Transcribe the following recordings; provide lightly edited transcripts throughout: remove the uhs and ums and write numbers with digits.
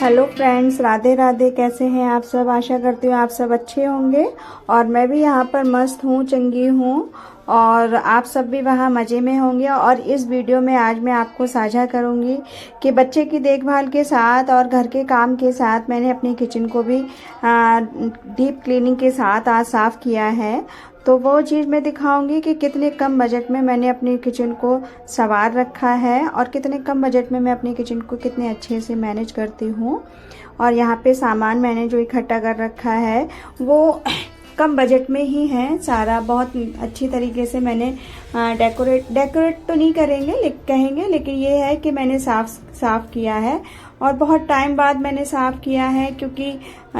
Hello friends, Radhe Radhe. कैसे हैं आप सब? आशा करती हूँ आप सब अच्छे होंगे और मैं भी यहाँ पर मस्त हूँ, चंगी हूँ और आप सब भी वहाँ मज़े में होंगे। और इस वीडियो में आज मैं आपको साझा करूँगी कि बच्चे की देखभाल के साथ और घर के काम के साथ मैंने अपनी किचन को भी डीप क्लीनिंग के साथ आज साफ़ किया है। तो वो चीज़ मैं दिखाऊंगी कि कितने कम बजट में मैंने अपनी किचन को संवार रखा है और कितने कम बजट में मैं अपनी किचन को कितने अच्छे से मैनेज करती हूँ। और यहाँ पे सामान मैंने जो इकट्ठा कर रखा है वो कम बजट में ही है सारा। बहुत अच्छी तरीके से मैंने डेकोरेट तो नहीं कहेंगे, लेकिन ये है कि मैंने साफ़ किया है और बहुत टाइम बाद मैंने साफ़ किया है क्योंकि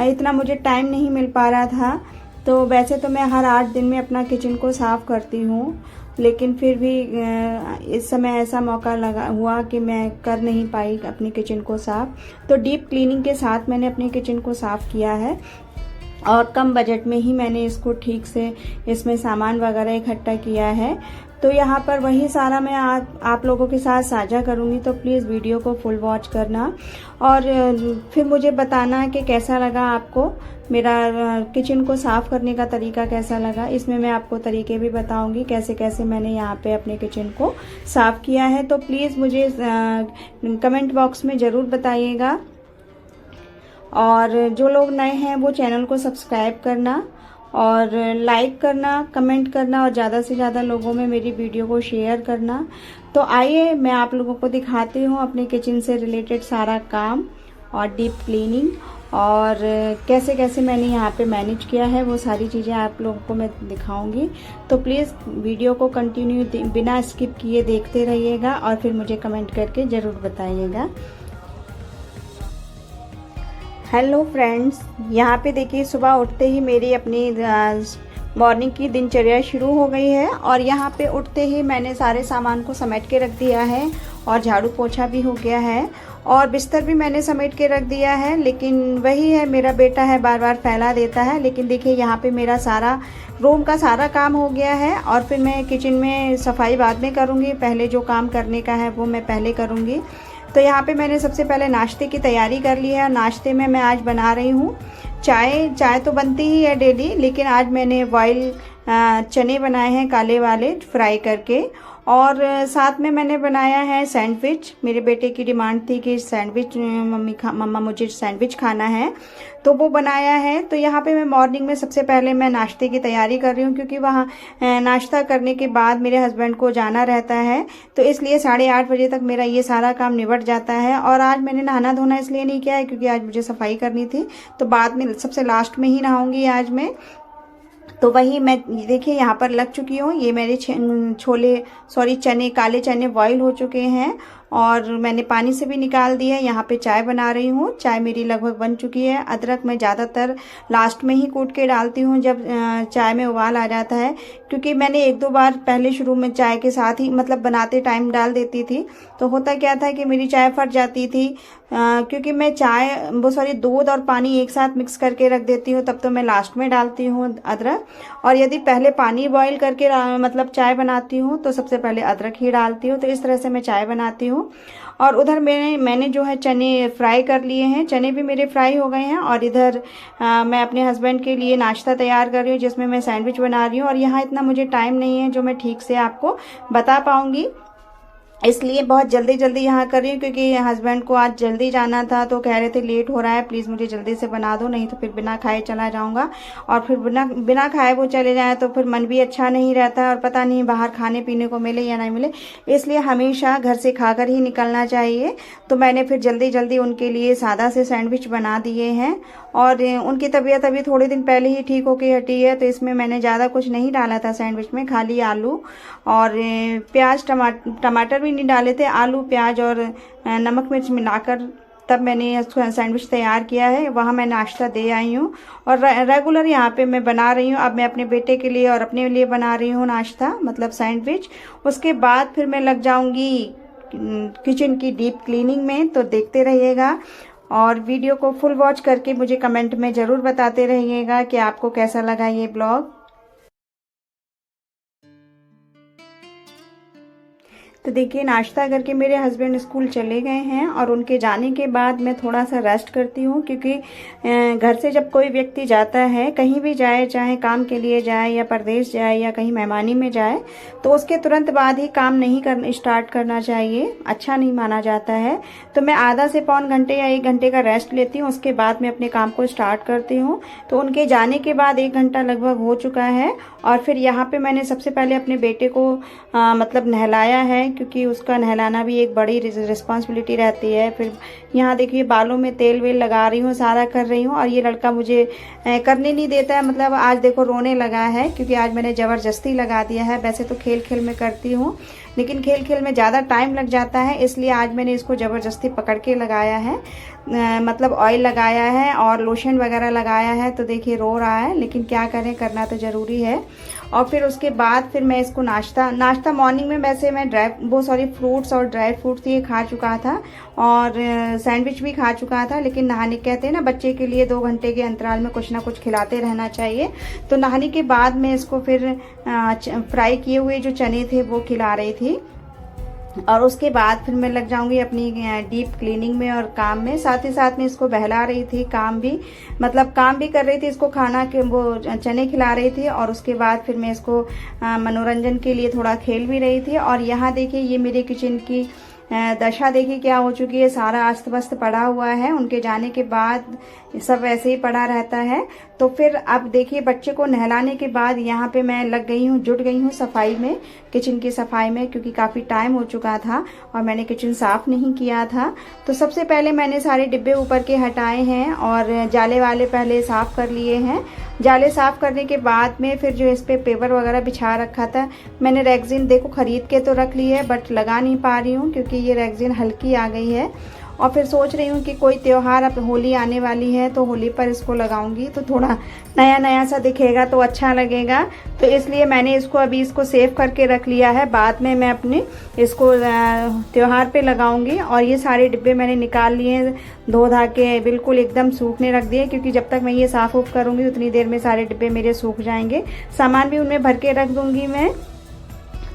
इतना मुझे टाइम नहीं मिल पा रहा था। तो वैसे तो मैं हर 8 दिन में अपना किचन को साफ़ करती हूँ, लेकिन फिर भी इस समय ऐसा मौका लगा हुआ कि मैं कर नहीं पाई अपनी किचन को साफ़। तो डीप क्लीनिंग के साथ मैंने अपनी किचन को साफ़ किया है और कम बजट में ही मैंने इसको ठीक से इसमें सामान वगैरह इकट्ठा किया है। तो यहाँ पर वही सारा मैं आप लोगों के साथ साझा करूँगी, तो प्लीज़ वीडियो को फुल वॉच करना और फिर मुझे बताना कि कैसा लगा आपको, मेरा किचन को साफ़ करने का तरीका कैसा लगा। इसमें मैं आपको तरीके भी बताऊंगी कैसे कैसे मैंने यहाँ पे अपने किचन को साफ़ किया है। तो प्लीज़ मुझे कमेंट बॉक्स में ज़रूर बताइएगा और जो लोग नए हैं वो चैनल को सब्सक्राइब करना और लाइक करना, कमेंट करना और ज़्यादा से ज़्यादा लोगों में मेरी वीडियो को शेयर करना। तो आइए मैं आप लोगों को दिखाती हूँ अपने किचन से रिलेटेड सारा काम और डीप क्लीनिंग और कैसे कैसे मैंने यहाँ पे मैनेज किया है, वो सारी चीज़ें आप लोगों को मैं दिखाऊंगी। तो प्लीज़ वीडियो को कंटिन्यू बिना स्किप किए देखते रहिएगा और फिर मुझे कमेंट करके ज़रूर बताइएगा। हेलो फ्रेंड्स, यहाँ पे देखिए सुबह उठते ही मेरी अपनी मॉर्निंग की दिनचर्या शुरू हो गई है और यहाँ पे उठते ही मैंने सारे सामान को समेट के रख दिया है और झाड़ू पोछा भी हो गया है और बिस्तर भी मैंने समेट के रख दिया है। लेकिन वही है, मेरा बेटा है बार बार फैला देता है। लेकिन देखिए यहाँ पे मेरा सारा रूम का सारा काम हो गया है और फिर मैं किचन में सफाई बाद में करूँगी, पहले जो काम करने का है वो मैं पहले करूँगी। तो यहाँ पे मैंने सबसे पहले नाश्ते की तैयारी कर ली है और नाश्ते में मैं आज बना रही हूँ चाय तो बनती ही है डेली, लेकिन आज मैंने बॉयल चने बनाए हैं काले वाले फ्राई करके और साथ में मैंने बनाया है सैंडविच। मेरे बेटे की डिमांड थी कि सैंडविच मम्मा मुझे सैंडविच खाना है, तो वो बनाया है। तो यहाँ पे मैं मॉर्निंग में सबसे पहले मैं नाश्ते की तैयारी कर रही हूँ क्योंकि वहाँ नाश्ता करने के बाद मेरे हस्बैंड को जाना रहता है, तो इसलिए 8:30 बजे तक मेरा ये सारा काम निबट जाता है। और आज मैंने नहाना धोना इसलिए नहीं किया है क्योंकि आज मुझे सफाई करनी थी, तो बाद में सबसे लास्ट में ही नहाऊंगी आज मैं। तो वही मैं देखिए यहाँ पर लग चुकी हूँ। ये मेरे चने काले चने बॉईल हो चुके हैं और मैंने पानी से भी निकाल दिया है। यहाँ पे चाय बना रही हूँ, चाय मेरी लगभग बन चुकी है। अदरक मैं ज़्यादातर लास्ट में ही कूट के डालती हूँ जब चाय में उबाल आ जाता है, क्योंकि मैंने 1-2 बार पहले शुरू में चाय के साथ ही मतलब बनाते टाइम डाल देती थी, तो होता क्या था कि मेरी चाय फट जाती थी। क्योंकि मैं दूध और पानी एक साथ मिक्स करके रख देती हूँ, तब तो मैं लास्ट में डालती हूँ अदरक। और यदि पहले पानी बॉईल करके मतलब चाय बनाती हूँ तो सबसे पहले अदरक ही डालती हूँ। तो इस तरह से मैं चाय बनाती हूँ। और उधर मैंने जो है चने फ्राई कर लिए हैं, चने भी मेरे फ्राई हो गए हैं। और इधर मैं अपने हस्बैंड के लिए नाश्ता तैयार कर रही हूँ जिसमें मैं सैंडविच बना रही हूँ। और यहाँ इतना मुझे टाइम नहीं है जो मैं ठीक से आपको बता पाऊंगी, इसलिए बहुत जल्दी यहाँ कर रही हूँ क्योंकि हस्बैंड को आज जल्दी जाना था, तो कह रहे थे लेट हो रहा है, प्लीज़ मुझे जल्दी से बना दो, नहीं तो फिर बिना खाए चला जाऊँगा। और फिर बिना खाए वो चले जाए तो फिर मन भी अच्छा नहीं रहता और पता नहीं बाहर खाने पीने को मिले या नहीं मिले, इसलिए हमेशा घर से खाकर ही निकलना चाहिए। तो मैंने फिर जल्दी उनके लिए सादा से सैंडविच बना दिए हैं। और उनकी तबीयत अभी थोड़े दिन पहले ही ठीक होके हटी है, तो इसमें मैंने ज़्यादा कुछ नहीं डाला था सैंडविच में, खाली आलू और प्याज टमाटर भी नहीं डाले थे, आलू प्याज और नमक मिर्च मिलाकर तब मैंने सैंडविच तैयार किया है। वहाँ मैं नाश्ता दे आई हूँ और रेगुलर यहाँ पे मैं बना रही हूँ। अब मैं अपने बेटे के लिए और अपने लिए बना रही हूँ नाश्ता, मतलब सैंडविच। उसके बाद फिर मैं लग जाऊँगी किचन की डीप क्लीनिंग में, तो देखते रहिएगा और वीडियो को फुल वॉच करके मुझे कमेंट में ज़रूर बताते रहिएगा कि आपको कैसा लगा ये ब्लॉग। तो देखिए नाश्ता करके मेरे हस्बैंड स्कूल चले गए हैं और उनके जाने के बाद मैं थोड़ा सा रेस्ट करती हूँ, क्योंकि घर से जब कोई व्यक्ति जाता है, कहीं भी जाए, चाहे काम के लिए जाए या परदेश जाए या कहीं मेहमानी में जाए, तो उसके तुरंत बाद ही काम नहीं स्टार्ट करना चाहिए, अच्छा नहीं माना जाता है। तो मैं आधा से पौन घंटे या 1 घंटे का रेस्ट लेती हूँ, उसके बाद मैं अपने काम को स्टार्ट करती हूँ। तो उनके जाने के बाद 1 घंटा लगभग हो चुका है और फिर यहाँ पे मैंने सबसे पहले अपने बेटे को मतलब नहलाया है, क्योंकि उसका नहलाना भी एक बड़ी रिस्पॉन्सिबिलिटी रहती है। फिर यहाँ देखिए बालों में तेल वेल लगा रही हूँ, सारा कर रही हूँ, और ये लड़का मुझे करने नहीं देता है। मतलब आज देखो रोने लगा है, क्योंकि आज मैंने ज़बरदस्ती लगा दिया है। वैसे तो खेल खेल में करती हूँ, लेकिन खेल खेल में ज़्यादा टाइम लग जाता है, इसलिए आज मैंने इसको ज़बरदस्ती पकड़ के लगाया है। मतलब ऑयल लगाया है और लोशन वगैरह लगाया है। तो देखिए रो रहा है, लेकिन क्या करें, करना तो ज़रूरी है। और फिर उसके बाद फिर मैं इसको नाश्ता मॉर्निंग में वैसे मैं फ्रूट्स और ड्राई फ्रूट्स ये खा चुका था और सैंडविच भी खा चुका था। लेकिन नहाने, कहते हैं ना बच्चे के लिए 2 घंटे के अंतराल में कुछ ना कुछ खिलाते रहना चाहिए। तो नहाने के बाद मैं इसको फिर फ्राई किए हुए जो चने थे वो खिला रही थी, और उसके बाद फिर मैं लग जाऊंगी अपनी डीप क्लीनिंग में और काम में। साथ ही साथ में इसको बहला रही थी, काम भी कर रही थी, इसको खाना के वो चने खिला रही थी, और उसके बाद फिर मैं इसको मनोरंजन के लिए थोड़ा खेल भी रही थी। और यहाँ देखिए ये मेरे किचन की दशा देखिए क्या हो चुकी है, सारा अस्त व्यस्त पड़ा हुआ है। उनके जाने के बाद सब ऐसे ही पड़ा रहता है। तो फिर अब देखिए बच्चे को नहलाने के बाद यहाँ पे मैं जुट गई हूँ सफाई में, किचन की सफाई में, क्योंकि काफ़ी टाइम हो चुका था और मैंने किचन साफ़ नहीं किया था। तो सबसे पहले मैंने सारे डिब्बे ऊपर के हटाए हैं और जाले वाले पहले साफ़ कर लिए हैं। जाले साफ़ करने के बाद में फिर जो इस पे पेपर वगैरह बिछा रखा था, मैंने रेक्सिन देखो ख़रीद के तो रख ली है, बट लगा नहीं पा रही हूँ क्योंकि ये रेक्सिन हल्की आ गई है। और फिर सोच रही हूँ कि कोई त्यौहार, अब होली आने वाली है तो होली पर इसको लगाऊंगी तो थोड़ा नया नया सा दिखेगा तो अच्छा लगेगा। तो इसलिए मैंने इसको सेव करके रख लिया है, बाद में मैं अपने इसको त्यौहार पे लगाऊंगी। और ये सारे डिब्बे मैंने निकाल लिए, धो धा के बिल्कुल एकदम सूखने रख दिए, क्योंकि जब तक मैं ये साफ़ उफ करूँगी उतनी देर में सारे डिब्बे मेरे सूख जाएंगे। सामान भी उनमें भर के रख दूँगी मैं।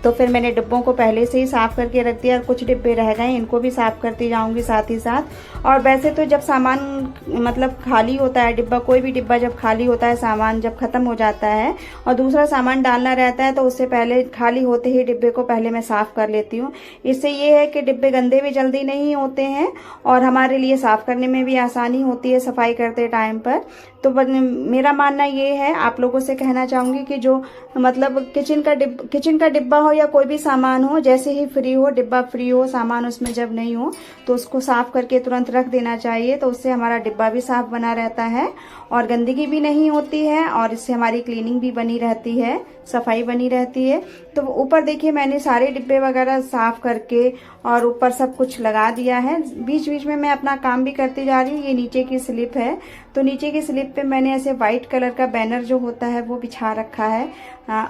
तो फिर मैंने डिब्बों को पहले से ही साफ़ करके रख दिया, और कुछ डिब्बे रह गए, इनको भी साफ़ करती जाऊंगी साथ ही साथ। और वैसे तो जब सामान मतलब खाली होता है, डिब्बा, कोई भी डिब्बा जब खाली होता है, सामान जब ख़त्म हो जाता है और दूसरा सामान डालना रहता है, तो उससे पहले खाली होते ही डिब्बे को पहले मैं साफ़ कर लेती हूँ। इससे ये है कि डिब्बे गंदे भी जल्दी नहीं होते हैं और हमारे लिए साफ़ करने में भी आसानी होती है सफाई करते टाइम पर। तो मेरा मानना ये है, आप लोगों से कहना चाहूँगी कि जो मतलब किचन का डिब्बा हो या कोई भी सामान हो, जैसे ही फ्री हो, डिब्बा फ्री हो, सामान उसमें जब नहीं हो, तो उसको साफ़ करके तुरंत रख देना चाहिए। तो उससे हमारा डिब्बा भी साफ़ बना रहता है और गंदगी भी नहीं होती है, और इससे हमारी क्लीनिंग भी बनी रहती है, सफाई बनी रहती है। तो ऊपर देखिए मैंने सारे डिब्बे वगैरह साफ़ करके और ऊपर सब कुछ लगा दिया है। बीच बीच में मैं अपना काम भी करती जा रही हूँ। ये नीचे की स्लिप है, तो नीचे की स्लिप पे मैंने ऐसे वाइट कलर का बैनर जो होता है वो बिछा रखा है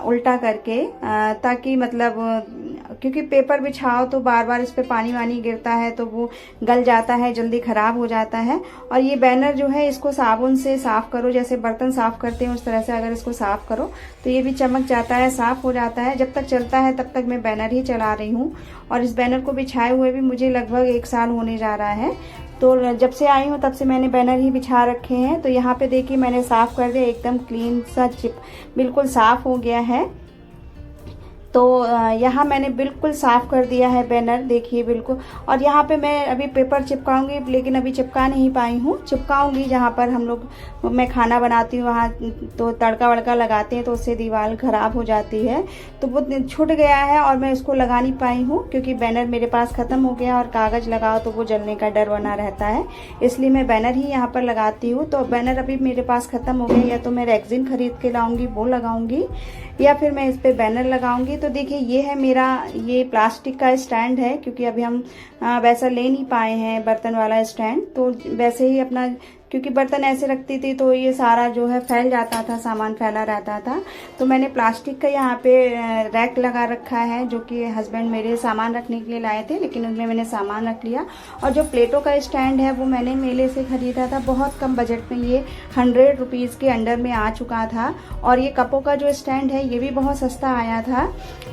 उल्टा करके, ताकि मतलब क्योंकि पेपर बिछाओ तो बार बार इस पे पानी वानी गिरता है तो वो गल जाता है, जल्दी खराब हो जाता है। और ये बैनर जो है इसको साबुन से साफ़ करो, जैसे बर्तन साफ़ करते हैं उस तरह से अगर इसको साफ़ करो तो ये भी चमक जाता है, साफ़ हो जाता है। जब तक चलता है तब तक मैं बैनर ही चला रही हूँ, और इस बैनर को बिछाए हुए भी मुझे लगभग 1 साल होने जा रहा है। तो जब से आई हूँ तब से मैंने बैनर ही बिछा रखे हैं। तो यहाँ पे देखिए मैंने साफ़ कर दिया, एकदम क्लीन सा बिल्कुल साफ़ हो गया है। तो यहाँ मैंने बिल्कुल साफ़ कर दिया है बैनर, देखिए बिल्कुल। और यहाँ पे मैं अभी पेपर चिपकाऊंगी, लेकिन अभी चिपका नहीं पाई हूँ, चिपकाऊंगी जहाँ पर मैं खाना बनाती हूँ वहाँ तो तड़का वड़का लगाते हैं, तो उससे दीवार ख़राब हो जाती है। तो वो छूट गया है और मैं इसको लगा नहीं पाई हूँ, क्योंकि बैनर मेरे पास ख़त्म हो गया और कागज़ लगाओ तो वो जलने का डर बना रहता है, इसलिए मैं बैनर ही यहाँ पर लगाती हूँ। तो बैनर अभी मेरे पास ख़त्म हो गया, या तो मैं रेक्सिन खरीद के लाऊंगी वो लगाऊंगी, या फिर मैं इस पर बैनर लगाऊंगी। तो देखिए ये है मेरा, ये प्लास्टिक का स्टैंड है, क्योंकि अभी हम वैसा ले नहीं पाए हैं बर्तन वाला स्टैंड, तो वैसे ही अपना क्योंकि बर्तन ऐसे रखती थी तो ये सारा जो है फैल जाता था, सामान फैला रहता था। तो मैंने प्लास्टिक का यहाँ पे रैक लगा रखा है, जो कि हस्बैंड मेरे सामान रखने के लिए लाए थे, लेकिन उनमें मैंने सामान रख लिया। और जो प्लेटों का स्टैंड है वो मैंने मेले से ख़रीदा था, बहुत कम बजट में, ये 100 रुपीज़ के अंडर में आ चुका था। और ये कपों का जो स्टैंड है ये भी बहुत सस्ता आया था।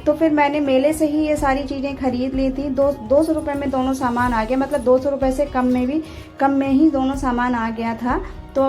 तो फिर मैंने मेले से ही ये सारी चीज़ें खरीद ली थी। 200 रुपये में दोनों सामान आ गया, मतलब 200 रुपये से कम में ही दोनों सामान आ गया था। तो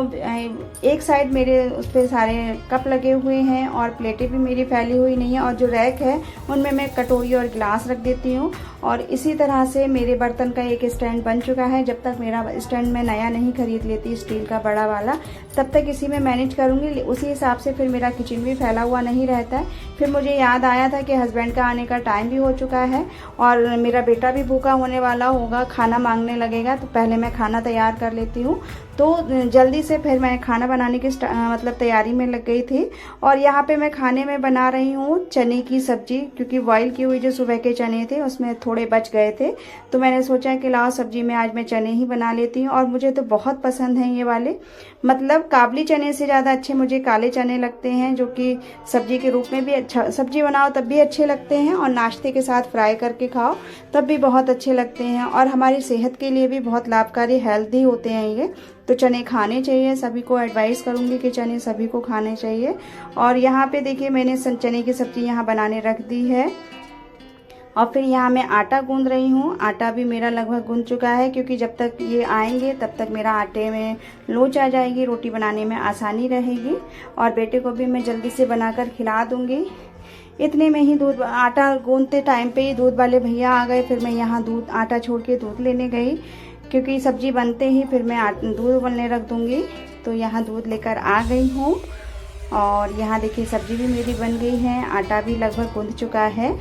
एक साइड मेरे उस पर सारे कप लगे हुए हैं और प्लेटें भी मेरी फैली हुई नहीं है। और जो रैक है उनमें मैं कटोरी और गिलास रख देती हूँ। और इसी तरह से मेरे बर्तन का एक स्टैंड बन चुका है। जब तक मेरा स्टैंड मैं नया नहीं खरीद लेती स्टील का बड़ा वाला, तब तक इसी में मैनेज करूँगी। उसी हिसाब से फिर मेरा किचन भी फैला हुआ नहीं रहता है। फिर मुझे याद आया था कि हस्बैंड का आने का टाइम भी हो चुका है और मेरा बेटा भी भूखा होने वाला होगा, खाना मांगने लगेगा, तो पहले मैं खाना तैयार कर लेती हूँ। तो जल्दी से फिर मैं खाना बनाने की मतलब तैयारी में लग गई थी। और यहाँ पे मैं खाने में बना रही हूँ चने की सब्जी, क्योंकि बॉईल की हुई जो सुबह के चने थे उसमें थोड़े बच गए थे। तो मैंने सोचा कि लाओ सब्जी में आज मैं चने ही बना लेती हूँ। और मुझे तो बहुत पसंद हैं ये वाले, मतलब काबली चने से ज़्यादा अच्छे मुझे काले चने लगते हैं, जो कि सब्जी के रूप में भी अच्छा, सब्जी बनाओ तब भी अच्छे लगते हैं और नाश्ते के साथ फ्राई करके खाओ तब भी बहुत अच्छे लगते हैं। और हमारी सेहत के लिए भी बहुत लाभकारी, हेल्दी होते हैं ये। तो चने खाने चाहिए, सभी को एडवाइस करूंगी कि चने सभी को खाने चाहिए। और यहाँ पे देखिए मैंने चने की सब्जी यहाँ बनाने रख दी है। और फिर यहाँ मैं आटा गूंद रही हूँ। आटा भी मेरा लगभग गूंद चुका है, क्योंकि जब तक ये आएंगे तब तक मेरा आटे में लोच आ जाएगी, रोटी बनाने में आसानी रहेगी। और बेटे को भी मैं जल्दी से बनाकर खिला दूँगी। इतने में ही दूध, आटा गूंदते टाइम पे ही दूध वाले भैया आ गए। फिर मैं यहाँ आटा छोड़ के दूध लेने गई, क्योंकि सब्जी बनते ही फिर मैं दूध उबलने रख दूँगी। तो यहाँ दूध लेकर आ गई हूँ। और यहाँ देखिए सब्जी भी मेरी बन गई है, आटा भी लगभग गूंद चुका है,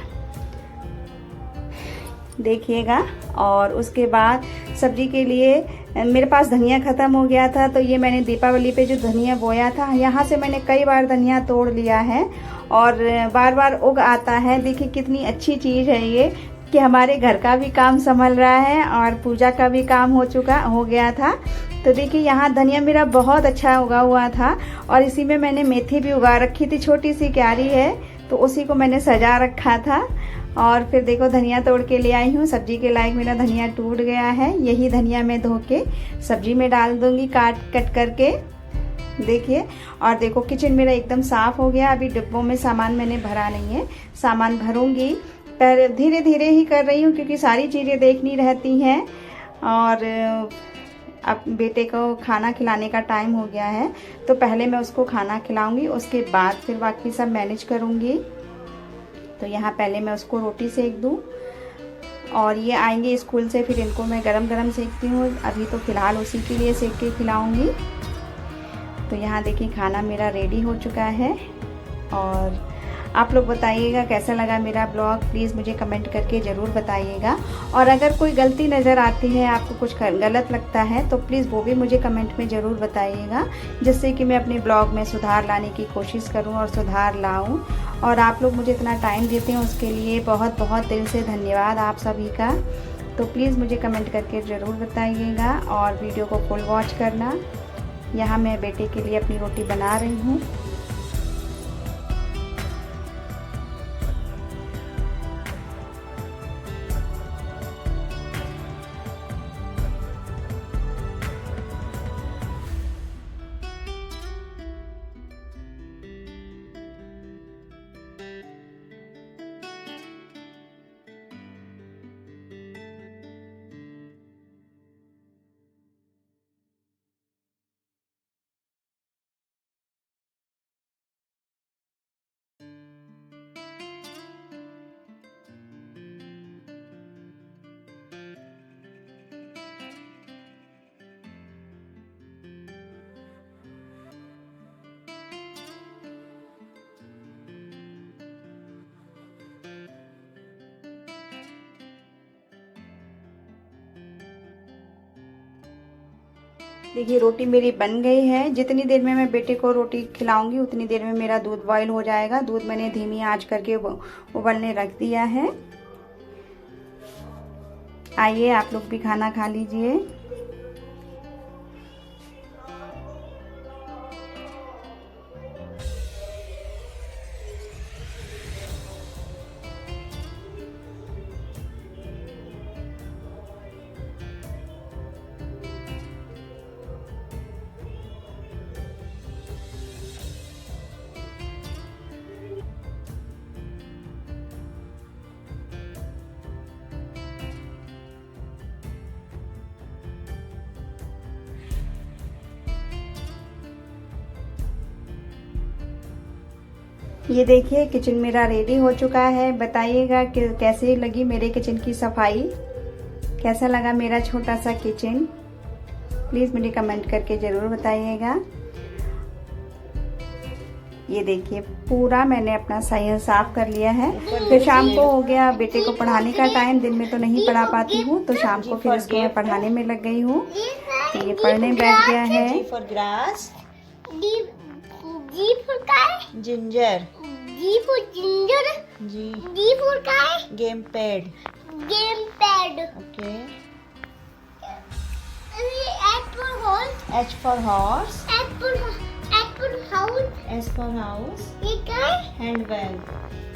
देखिएगा। और उसके बाद सब्जी के लिए मेरे पास धनिया ख़त्म हो गया था, तो ये मैंने दीपावली पे जो धनिया बोया था, यहाँ से मैंने कई बार धनिया तोड़ लिया है और बार बार उग आता है। देखिए कितनी अच्छी चीज़ है ये, कि हमारे घर का भी काम संभल रहा है और पूजा का भी काम हो गया था। तो देखिए यहाँ धनिया मेरा बहुत अच्छा उगा हुआ था। और इसी में मैंने मेथी भी उगा रखी थी, छोटी सी क्यारी है, तो उसी को मैंने सजा रखा था। और फिर देखो धनिया तोड़ के ले आई हूँ, सब्जी के लायक मेरा धनिया टूट गया है। यही धनिया मैं धो के सब्जी में डाल दूँगी कट करके, देखिए। और देखो किचन मेरा एकदम साफ़ हो गया। अभी डिब्बों में सामान मैंने भरा नहीं है, सामान भरूंगी, पहले धीरे धीरे ही कर रही हूँ, क्योंकि सारी चीज़ें देखनी रहती हैं। और अब बेटे को खाना खिलाने का टाइम हो गया है, तो पहले मैं उसको खाना खिलाऊंगी, उसके बाद फिर बाकी सब मैनेज करूंगी। तो यहाँ पहले मैं उसको रोटी सेक दूँ, और ये आएंगे स्कूल से, फिर इनको मैं गरम गरम सेकती हूँ। अभी तो फ़िलहाल उसी के लिए सेक के खिलाऊंगी। तो यहाँ देखिए खाना मेरा रेडी हो चुका है। और आप लोग बताइएगा कैसा लगा मेरा ब्लॉग, प्लीज़ मुझे कमेंट करके ज़रूर बताइएगा। और अगर कोई गलती नज़र आती है, आपको कुछ गलत लगता है, तो प्लीज़ वो भी मुझे कमेंट में ज़रूर बताइएगा, जिससे कि मैं अपने ब्लॉग में सुधार लाने की कोशिश करूं और सुधार लाऊं। और आप लोग मुझे इतना टाइम देते हैं उसके लिए बहुत बहुत दिल से धन्यवाद आप सभी का। तो प्लीज़ मुझे कमेंट करके ज़रूर बताइएगा और वीडियो को फुल वॉच करना। यहाँ मैं बेटे के लिए अपनी रोटी बना रही हूँ। देखिए रोटी मेरी बन गई है। जितनी देर में मैं बेटे को रोटी खिलाऊंगी उतनी देर में मेरा दूध बॉईल हो जाएगा। दूध मैंने धीमी आंच करके उबलने रख दिया है। आइए आप लोग भी खाना खा लीजिए। ये देखिए किचन मेरा रेडी हो चुका है। बताइएगा कि कैसे लगी मेरे किचन की सफाई, कैसा लगा मेरा छोटा सा किचन, प्लीज़ मुझे कमेंट करके ज़रूर बताइएगा। ये देखिए पूरा मैंने अपना साफ कर लिया है। फिर शाम को हो गया बेटे को पढ़ाने का टाइम। दिन में तो नहीं पढ़ा पाती हूँ, तो शाम को फिर इसको मैं पढ़ाने में लग गई हूँ। तो ये पढ़ने बैठ गया है। G for grass. G for guy. Ginger. G for ginger. G for guy. Gamepad. Gamepad. Okay. H for horse. H for horse. H for house. S for house. A guy. Handbag.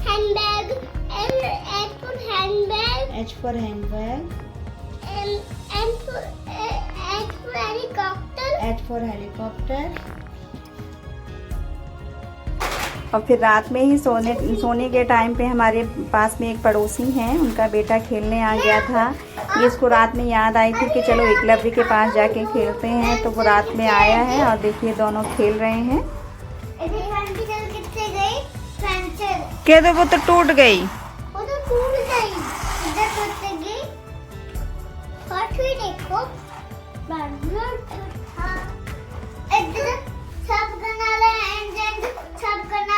Handbag. H for handbag. H for handbag. H for helicopter. H for helicopter. और फिर रात में ही सोने के time पे हमारे पास में एक पड़ोसी हैं, उनका बेटा खेलने आ गया था। ये इसको रात में याद आई थी कि चलो एकलव्य के पास जाके खेलते हैं, तो वो रात में आया है और देखिए दोनों खेल रहे हैं। क्या तो वो तो टूट गई। वो तो टूट गई। इधर टूट गई। और फिर देखो इधर सब करना है एंड सब करना